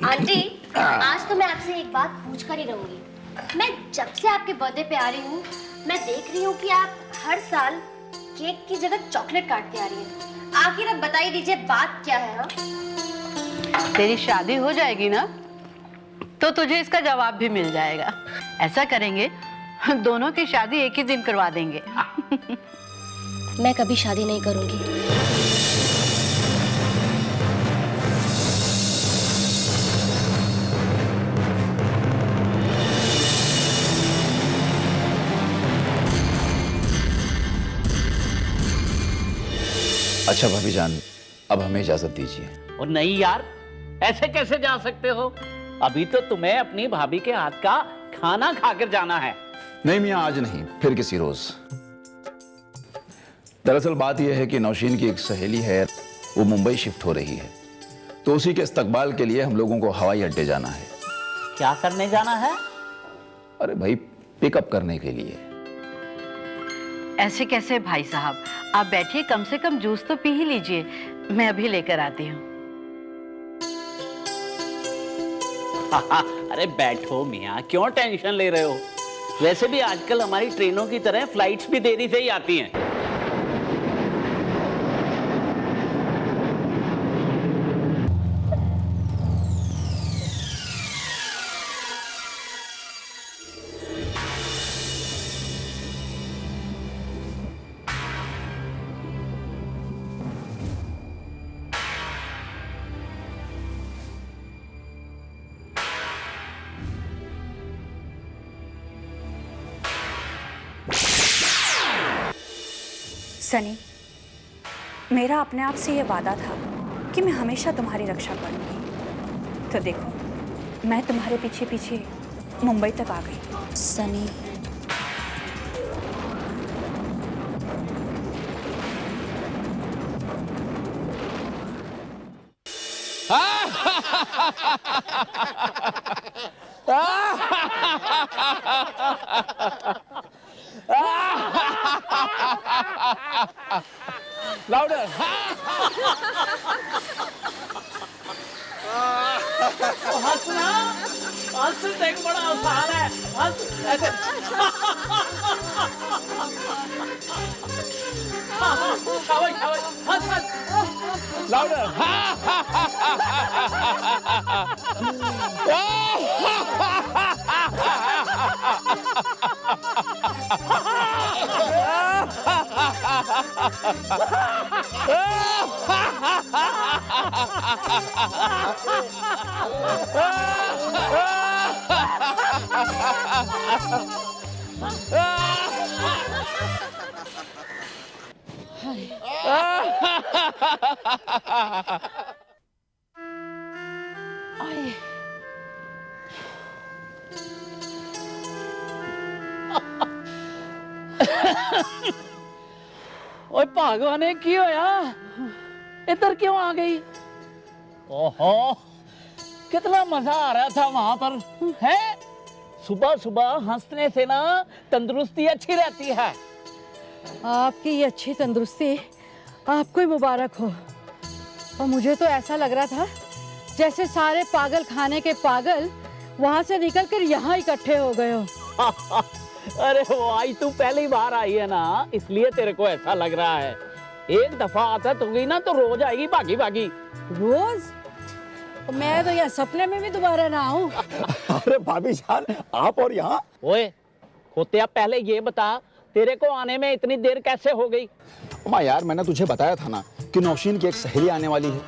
Aunty, आज तो मैं आपसे एक बात पूछ कर ही रहूंगी। मैं जब से आपके बर्थडे पे आ रही हूँ, मैं देख रही हूँ कि आप हर साल केक की जगह चॉकलेट काटते आ रही हैं। आखिर अब बता ही दीजिए बात क्या है? तेरी शादी हो जाएगी ना, तो तुझे इसका जवाब भी मिल जाएगा। ऐसा करेंगे, दोनों की शादी एक ही दिन करवा देंगे। मैं कभी शादी नहीं करूंगी। अच्छा भाभी जान, अब हमें इजाजत दीजिए। और नहीं यार, ऐसे कैसे जा सकते हो? अभी तो तुम्हें अपनी भाभी के हाथ का खाना खाकर जाना है। नहीं मियाँ, आज नहीं, फिर किसी रोज। दरअसल बात यह है कि नौशीन की एक सहेली है, वो मुंबई शिफ्ट हो रही है, तो उसी के इस्तकबाल के लिए हम लोगों को हवाई अड्डे जाना है। क्या करने जाना है? अरे भाई, पिकअप करने के लिए। ऐसे कैसे भाई साहब, आप बैठिए, कम से कम जूस तो पी ही लीजिए, मैं अभी लेकर आती हूँ। अरे बैठो मियाँ, क्यों टेंशन ले रहे हो? वैसे भी आजकल हमारी ट्रेनों की तरह फ्लाइट्स भी देरी से ही आती हैं। सनी, मेरा अपने आप से ये वादा था कि मैं हमेशा तुम्हारी रक्षा करूंगी। तो देखो, मैं तुम्हारे पीछे पीछे मुंबई तक आ गई। सनी, लाउडर। हंसना, हंस देख, बड़ा आसान है। हंस ऐसे। शाबाश, शाबाश, हंस हंस। लाउडर। ओए भगवाने, की होया? इधर क्यों आ गई? ओहो, कितना मजा आ रहा था वहां पर, है? सुबह सुबह हंसने से ना तंदुरुस्ती अच्छी रहती है। आपकी ये अच्छी तंदुरुस्ती आपको ही मुबारक हो। और मुझे तो ऐसा लग रहा था जैसे सारे पागल खाने के पागल वहां से निकलकर यहाँ इकट्ठे हो गए हो। अरे वो आई, तू पहली बार आई है ना, इसलिए तेरे को ऐसा लग रहा है। एक दफा आदत हो गई ना तो रोज आएगी भागी भागी। रोज? मैं तो यहाँ सपने में भी दोबारा ना आऊं। अरे भाभी जान, आप और यहाँ? ओए खोतिया, पहले ये बता, तेरे को आने में इतनी देर कैसे हो गई? अम्मा यार, मैंने तुझे बताया था ना कि नौशीन की एक सहेली आने वाली है।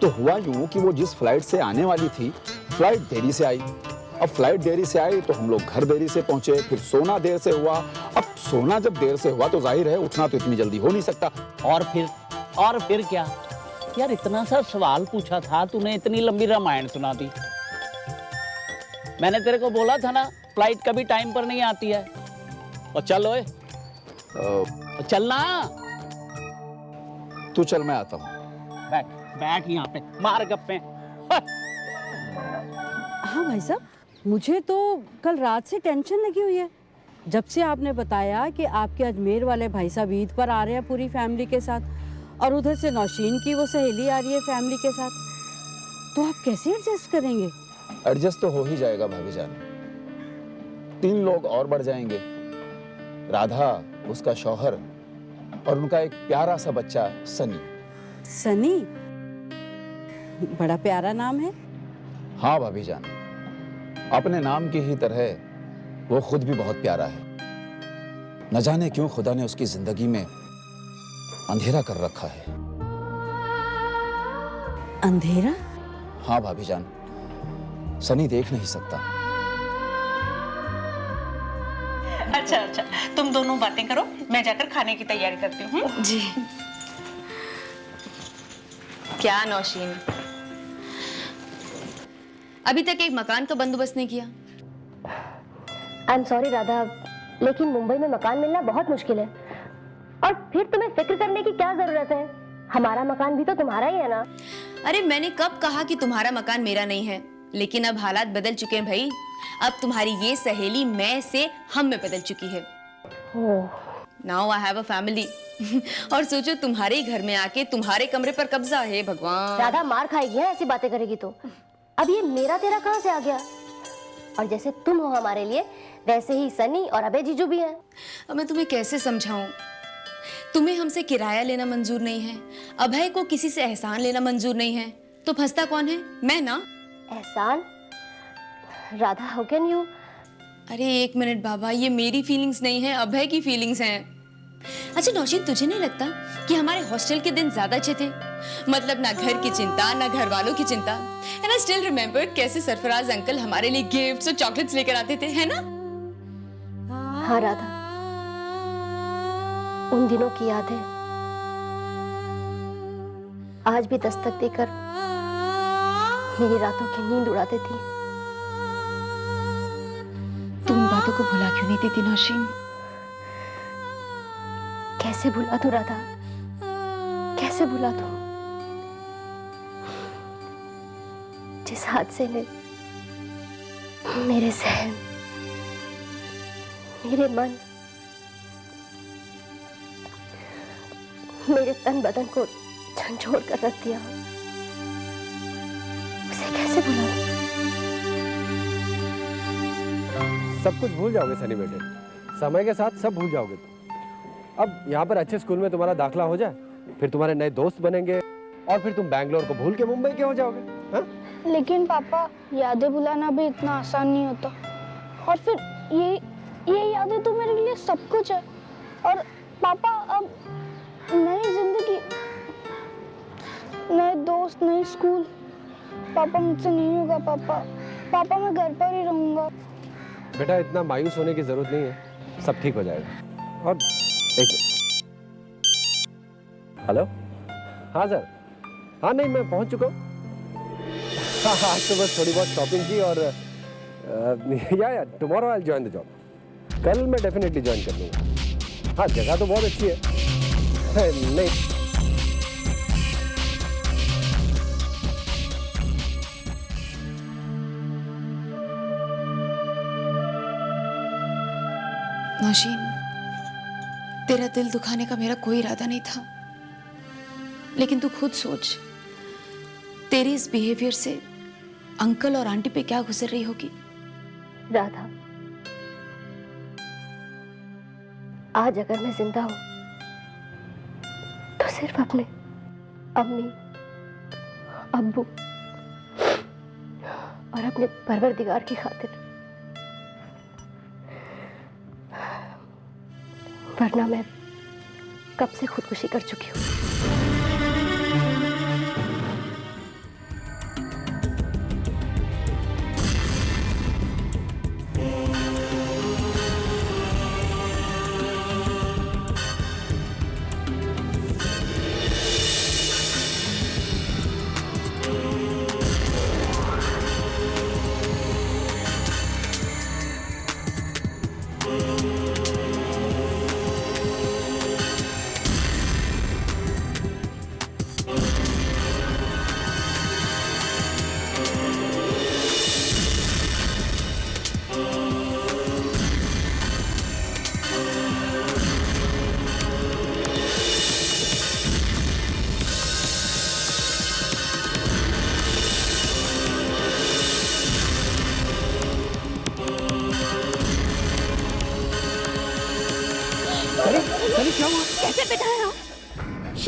तो हुआ यूं कि वो जिस फ्लाइट से आने वाली थी, फ्लाइट देरी से आई। अब फ्लाइट देरी से आई तो हम लोग घर देरी से पहुंचे, फिर सोना देर से हुआ। अब सोना जब देर से हुआ तो जाहिर है उठना तो इतनी जल्दी हो नहीं सकता। और फिर क्या? यार इतना सा सवाल पूछा था तूने, इतनी लंबी रामायण सुना दी। मैंने तेरे को बोला था ना, फ्लाइट कभी टाइम पर नहीं आती है। और चल ओए, चलना। तू चल, मैं आता हूँ। बैठ बैठ यहाँ पे, मार गप्पे। हाँ भाई साहब, मुझे तो कल रात से टेंशन लगी हुई है। जब से आपने बताया कि आपके अजमेर वाले भाई साहब ईद पर आ रहे हैं पूरी फैमिली के साथ, और उधर से नौशीन की वो सहेली आ रही है फैमिली के साथ, तो आप कैसे एडजस्ट करेंगे? एडजस्ट तो हो ही जाएगा भाभी जान। 3 लोग और बढ़ जाएंगे, राधा, उसका शौहर और उनका एक प्यारा सा बच्चा सनी। सनी? बड़ा प्यारा नाम है। हाँ भाभी जान, अपने नाम की ही तरह वो खुद भी बहुत प्यारा है। न जाने क्यों खुदा ने उसकी जिंदगी में अंधेरा कर रखा है। अंधेरा? हाँ भाभी जान, सनी देख नहीं सकता। अच्छा, तुम दोनों बातें करो, मैं जाकर खाने की तैयारी करती हूँ। जी। क्या नौशीन, अभी तक एक मकान का बंदोबस्त नहीं किया? आई एम सॉरी राधा, लेकिन मुंबई में मकान मिलना बहुत मुश्किल है। और फिर तुम्हें फिक्र करने की क्या जरूरत है? हमारा मकान भी तो तुम्हारा ही है ना। अरे मैंने कब कहा कि तुम्हारा मकान मेरा नहीं है? लेकिन अब हालात बदल चुके हैं भाई। अब तुम्हारी ये सहेली मैं से हम में बदल चुकी है। Now I have a family. और सोचो तुम्हारे ही घर में आके तुम्हारे कमरे पर कब्जा है। भगवान, राधा मार खाएगी है ऐसी बातें करेगी तो। अब ये मेरा तेरा कहाँ से आ गया? और जैसे तुम हो हमारे लिए, वैसे ही सनी और अभय जीजू भी हैं। अब मैं तुम्हें कैसे समझाऊं? तुम्हें हमसे किराया लेना मंजूर नहीं है, अभय को किसी से एहसान लेना मंजूर नहीं है, तो फंसता कौन है? मैं ना। एहसान? Radha, how can you? अरे एक मिनट बाबा, ये मेरी फीलिंग्स नहीं है, अभय की फीलिंग्स हैं। अच्छा नौशीन, तुझे नहीं लगता कि हमारे हॉस्टल के दिन ज्यादा अच्छे थे? मतलब ना घर की चिंता, ना घर वालों की चिंता। एंड आई स्टिल रिमेम्बर कैसे सरफराज अंकल हमारे लिए गिफ्ट्स और चॉकलेट्स लेकर आते थे, है ना? हाँ राधा, उन दिनों की याद है आज भी दस्तक देकर मेरी रातों की नींद उड़ा देती है। तुम उन बातों को भुला क्यों नहीं देती नौशीन? कैसे भुला दूं राधा, कैसे भुला दूं? जिस हादसे में मेरे सहन, मेरे मन, मेरे तन बदन को झंझोड़ कर रख दिया, उसे कैसे भुला दूं? सब कुछ भूल जाओगे सनी बेटे, समय के साथ सब भूल जाओगे। अब यहाँ पर अच्छे स्कूल में तुम्हारा दाखला हो जाए, फिर तुम्हारे नए दोस्त बनेंगे और फिर तुम बैंगलोर को भूल के मुंबई के हो जाओगे। हाँ? लेकिन पापा, यादें भुलाना भी इतना आसान नहीं होता। और फिर ये यादें तो मेरे लिए सब कुछ है। और पापा, अब नई जिंदगी, नए दोस्त, नई स्कूल, पापा मुझसे नहीं होगा। पापा मैं घर पर ही रहूंगा। बेटा इतना मायूस होने की जरूरत नहीं है, सब ठीक हो जाएगा। और एक हेलो, हाँ सर, हाँ नहीं मैं पहुंच चुका हूँ। हाँ आज तो बस थोड़ी बहुत शॉपिंग की और या tomorrow I join the job. कल मैं डेफिनेटली ज्वाइन कर लूँगा। हाँ जगह तो बहुत अच्छी है। नहीं नौशीन, तेरा दिल दुखाने का मेरा कोई इरादा नहीं था, लेकिन तू खुद सोच, तेरे इस बिहेवियर से अंकल और आंटी पे क्या गुजर रही होगी। राधा, आज अगर मैं जिंदा हूं तो सिर्फ अपने अम्मी, अब्बू और अपने परवरदिगार की खातिर, वरना मैं कब से खुदकुशी कर चुकी हूँ।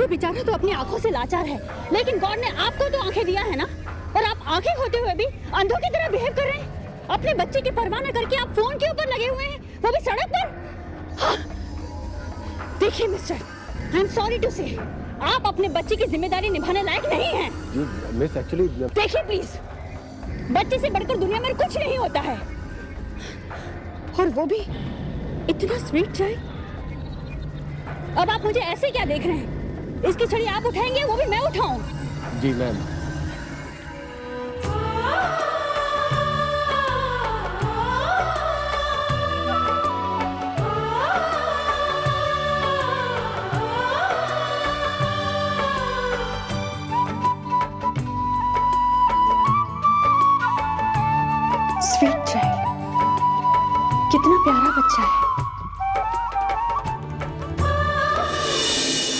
ये बेचारा तो अपनी आंखों से लाचार है, लेकिन गॉड ने आपको तो आंखें दिया है ना, और आप आंखें होते हुए भी अंधों की तरह बिहेव कर रहे हैं। अपने बच्चे की परवाह न करके आप फोन के ऊपर लगे हुए हैं, वो भी सड़क पर। हाँ। देखिए mister, I am sorry to say, आप अपने बच्चे की जिम्मेदारी निभाने लायक नहीं हैं। मिस एक्चुअली देखिए प्लीज, बच्चे से बढ़कर दुनिया में कुछ नहीं होता है, और वो भी इतना स्वीट चाइल्ड। अब आप मुझे ऐसे क्या देख रहे हैं? इसकी छड़ी आप उठाएंगे, वो भी मैं उठाऊं? जी मैम। स्वीट चाइल्ड, कितना प्यारा बच्चा है।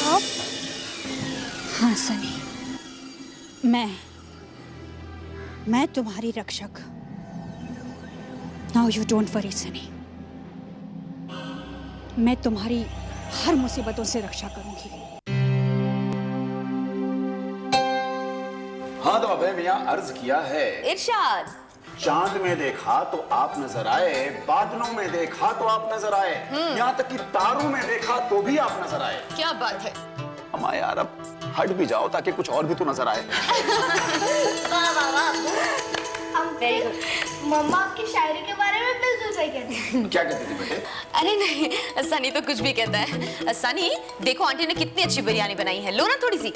आप? हाँ सनी, मैं तुम्हारी रक्षक। Now you don't worry Sunny, मैं तुम्हारी हर मुसीबतों से रक्षा करूंगी। हाँ तो अभय मियाँ अर्ज किया है। इरशाद। चांद में देखा तो आप नजर आए, बादलों में देखा तो आप नजर आए, यहाँ तक कि तारों में देखा तो भी आप नजर आए। क्या बात है। अम्मा यार अब हट भी जाओ ताकि कुछ और भी तो नजर आए। वाह वाह वाह, वेरी गुड। मम्मा आपकी शायरी के बारे में बिल्कुल सही कहती है। क्या कहती थी बेटे? अरे नहीं, सनी तो कुछ भी कहता है। सनी देखो आंटी ने कितनी अच्छी बिरयानी बनाई है, लो ना थोड़ी सी।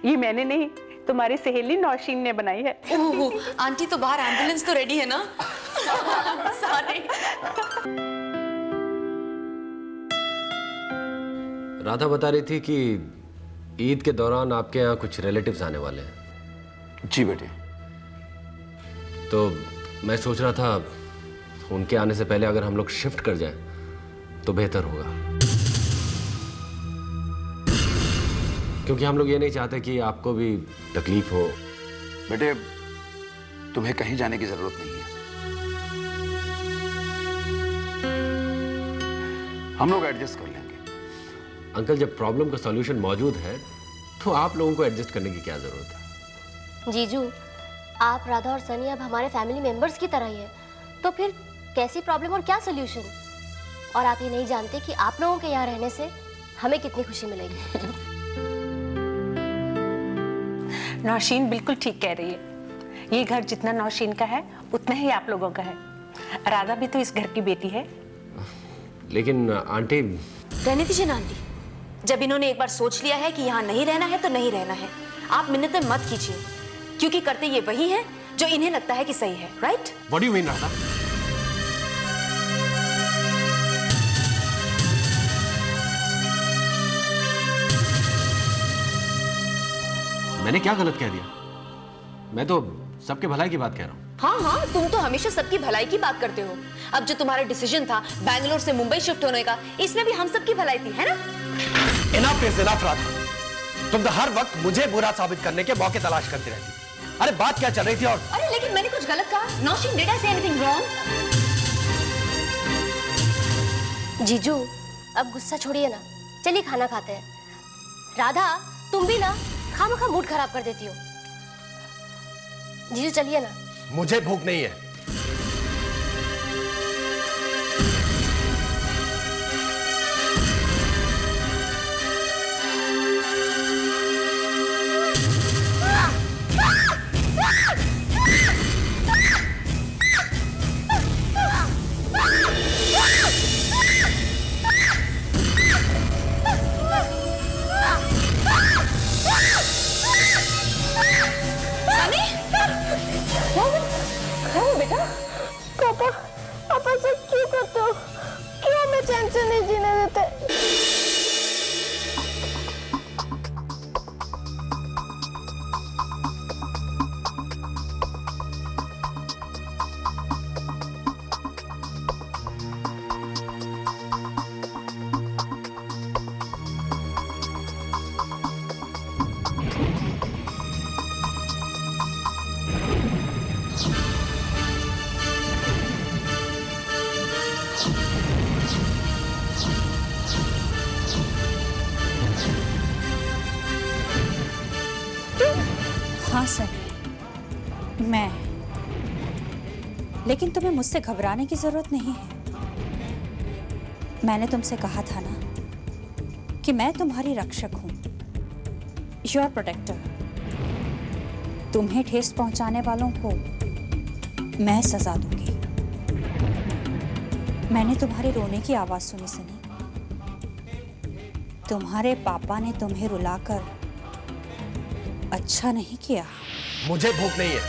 ये मैंने नहीं, तुम्हारी सहेली नौशीन ने बनाई है। ओह, आंटी तो बाहर एम्बुलेंस तो रेडी है ना। सॉरी। राधा बता रही थी कि ईद के दौरान आपके यहाँ कुछ रिलेटिव्स आने वाले हैं। जी बेटे। तो मैं सोच रहा था उनके आने से पहले अगर हम लोग शिफ्ट कर जाएं तो बेहतर होगा, क्योंकि हम लोग ये नहीं चाहते कि आपको भी तकलीफ हो। बेटे तुम्हें कहीं जाने की जरूरत नहीं है, हम लोग एडजस्ट कर लेंगे। अंकल जब प्रॉब्लम का सॉल्यूशन मौजूद है तो आप लोगों को एडजस्ट करने की क्या जरूरत है? जीजू, आप, राधा और सनी अब हमारे फैमिली मेंबर्स की तरह ही है, तो फिर कैसी प्रॉब्लम और क्या सोल्यूशन? और आप ये नहीं जानते कि आप लोगों के यहाँ रहने से हमें कितनी खुशी मिलेगी। नौशीन बिल्कुल ठीक कह रही है। ये घर जितना नौशीन का है उतना ही आप लोगों का है। राधा भी तो इस घर की बेटी है। लेकिन आंटी। रहने दीजिए ना आंटी, जब इन्होंने एक बार सोच लिया है कि यहाँ नहीं रहना है तो नहीं रहना है। आप मिन्नतें मत कीजिए, क्योंकि करते ये वही है जो इन्हें लगता है कि सही है। Right? What do you mean Radha? मैंने क्या गलत कह दिया? मैं तो सबके भलाई की बात कह रहा हूँ। हाँ हाँ, तुम तो हमेशा सबकी भलाई की बात करते हो। अब जो तुम्हारा डिसीजन था बैंगलोर से मुंबई शिफ्ट होने का, इसमें भी हम सबकी भलाई थी, है ना? इनफ इज इनफ राधा, तुम तो हर वक्त मुझे बुरा साबित करने के मौके तलाश करती रहती। अरे बात क्या चल रही थी? और अरे लेकिन मैंने कुछ गलत कहा? Nausheen, did I say anything wrong? जीजू अब गुस्सा छोड़िए ना, चलिए खाना खाते हैं। राधा तुम भी ना खामखा मूड खराब कर देती हो। जीजू चलिए ना। मुझे भूख नहीं है। सनी? हाँ सर, मैं। लेकिन तुम्हें मुझसे घबराने की जरूरत नहीं है। मैंने तुमसे कहा था ना कि मैं तुम्हारी रक्षक हूं, योर प्रोटेक्टर। तुम्हें ठेस पहुंचाने वालों को मैं सजा दूंगी। मैंने तुम्हारे रोने की आवाज सुनी सनी। तुम्हारे पापा ने तुम्हें रुलाकर अच्छा नहीं किया। मुझे भूख नहीं है।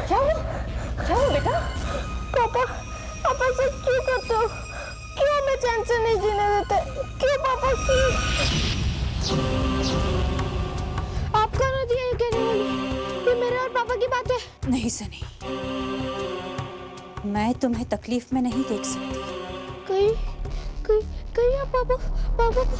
क्या हुआ बेटा? पापा, आप ऐसा क्यों करते हो? क्यों हमें चैन से नहीं जीने देते? क्यों पापा, क्यों? आपका नदिया ये कहने वाली, ये मेरे और पापा की बात है। नहीं सनी, मैं तुम्हें तकलीफ में नहीं देख सकती। कहीं कहीं कहीं आप पापा पापा को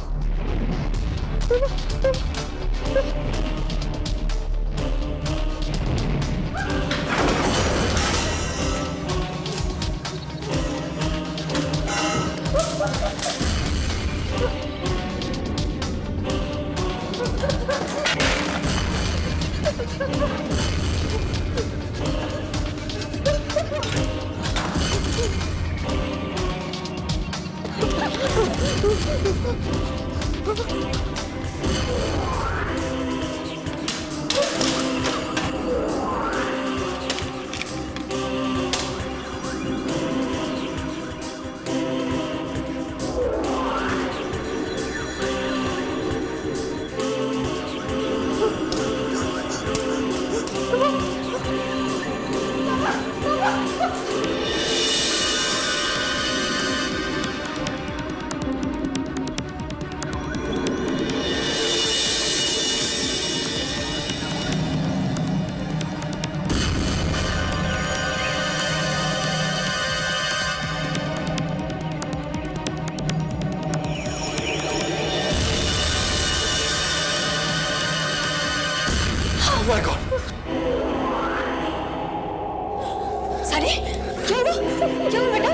Oh my God! सनी, क्या हुआ? क्या हुआ बेटा?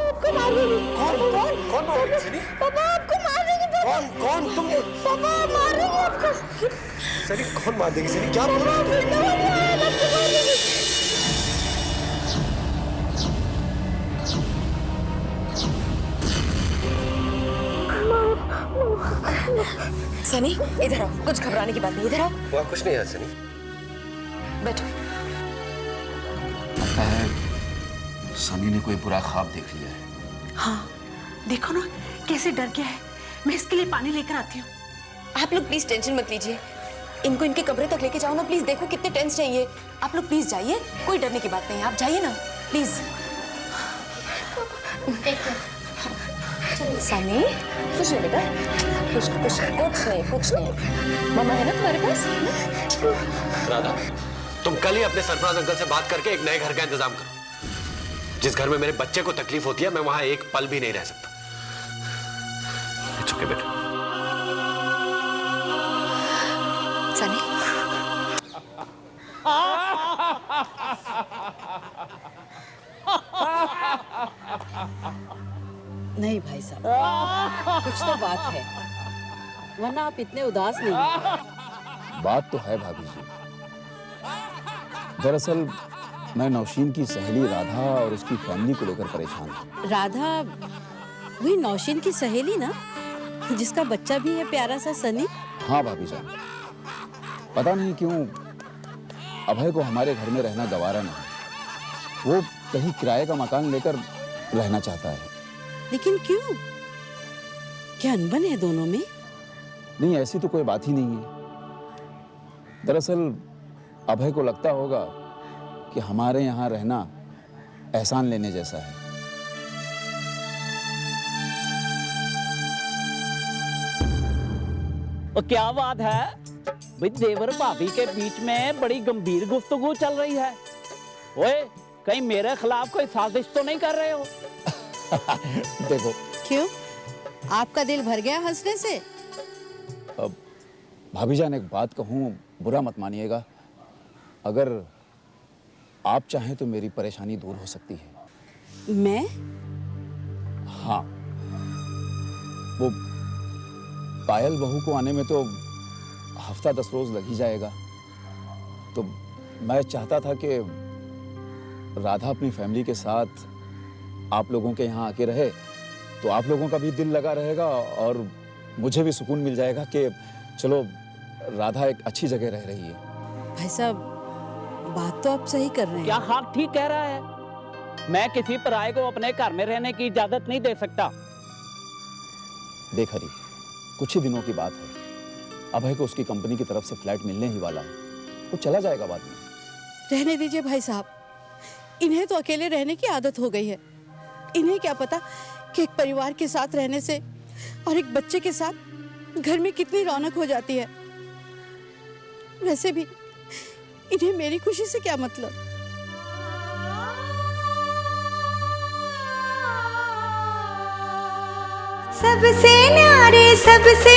आपको मार देंगे। कौन मारेगा सनी? पापा आपको मार देंगे। कौन तुम? पापा मार देंगे आपको। सनी कौन मार देगी? सनी क्या बोल रहा है? आपको मार देंगे। सनी, इधर आओ, कुछ घबराने की बात नहीं, इधर आओ। वहाँ कुछ नहीं है सनी। बैठो। लगता है सनी ने कोई बुरा ख्वाब देख लिया है। हाँ, देखो ना कैसे डर गया है। मैं इसके लिए पानी लेकर आती हूँ। आप लोग प्लीज टेंशन मत लीजिए। इनको इनके कमरे तक लेके जाओ ना प्लीज। देखो कितने टेंस चाहिए। आप लोग प्लीज जाइए, कोई डरने की बात नहीं है। आप जाइए ना प्लीज। सनी, कुछ नहीं बेटा, कुछ नहीं। मम्मा है ना तुम्हारे पास? राधा, तुम कल ही अपने सरफराज अंकल से बात करके एक नए घर का इंतजाम करो। जिस घर में मेरे बच्चे को तकलीफ होती है, मैं वहां एक पल भी नहीं रह सकता। It's okay, बेटा। सनी, नहीं भाई साहब, कुछ तो बात है, वरना आप इतने उदास नहीं हैं। बात तो है भाभी जी। दरअसल मैं नौशीन की सहेली राधा और उसकी फैमिली को लेकर परेशान हूँ। राधा वही नौशीन की सहेली ना, जिसका बच्चा भी है प्यारा सा सनी? हाँ भाभी जान, पता नहीं क्यों अभय को हमारे घर में रहना गवारा नहीं। वो कहीं किराए का मकान लेकर रहना चाहता है। लेकिन क्यों? क्या अनबन है दोनों में? नहीं, ऐसी तो कोई बात ही नहीं है। दरअसल अभय को लगता होगा कि हमारे यहाँ रहना एहसान लेने जैसा है। और क्या बात है भाई, देवर भाभी के बीच में बड़ी गंभीर गुफ्तगू चल रही है। ओए, कहीं मेरे खिलाफ कोई साजिश तो नहीं कर रहे हो? देखो, क्यों? आपका दिल भर गया हंसने से? अब भाभी जान एक बात कहूँ, बुरा मत मानिएगा, अगर आप चाहें तो मेरी परेशानी दूर हो सकती है। मैं? हाँ, वो पायल बहू को आने में तो हफ्ता 10 रोज लग ही जाएगा, तो मैं चाहता था कि राधा अपनी फैमिली के साथ आप लोगों के यहाँ आके रहे, तो आप लोगों का भी दिल लगा रहेगा और मुझे भी सुकून मिल जाएगा कि चलो राधा एक अच्छी जगह रह रही है। भाई साहब, बात तो आप सही कर रहे हैं। क्या खाक ठीक कह रहा है? मैं किसी पराये को अपने घर में रहने की इजाजत नहीं दे सकता। देख हरी, कुछ ही दिनों की बात है, अभय को उसकी कंपनी की तरफ से फ्लैट मिलने ही वाला है, वो चला जाएगा बाद में। रहने दीजिए भाई साहब, इन्हें तो अकेले रहने की आदत हो गई है। इन्हें क्या पता कि एक परिवार के साथ रहने से और एक बच्चे के साथ घर में कितनी रौनक हो जाती है। वैसे भी इन्हें मेरी खुशी से क्या मतलब? सबसे न्यारे सबसे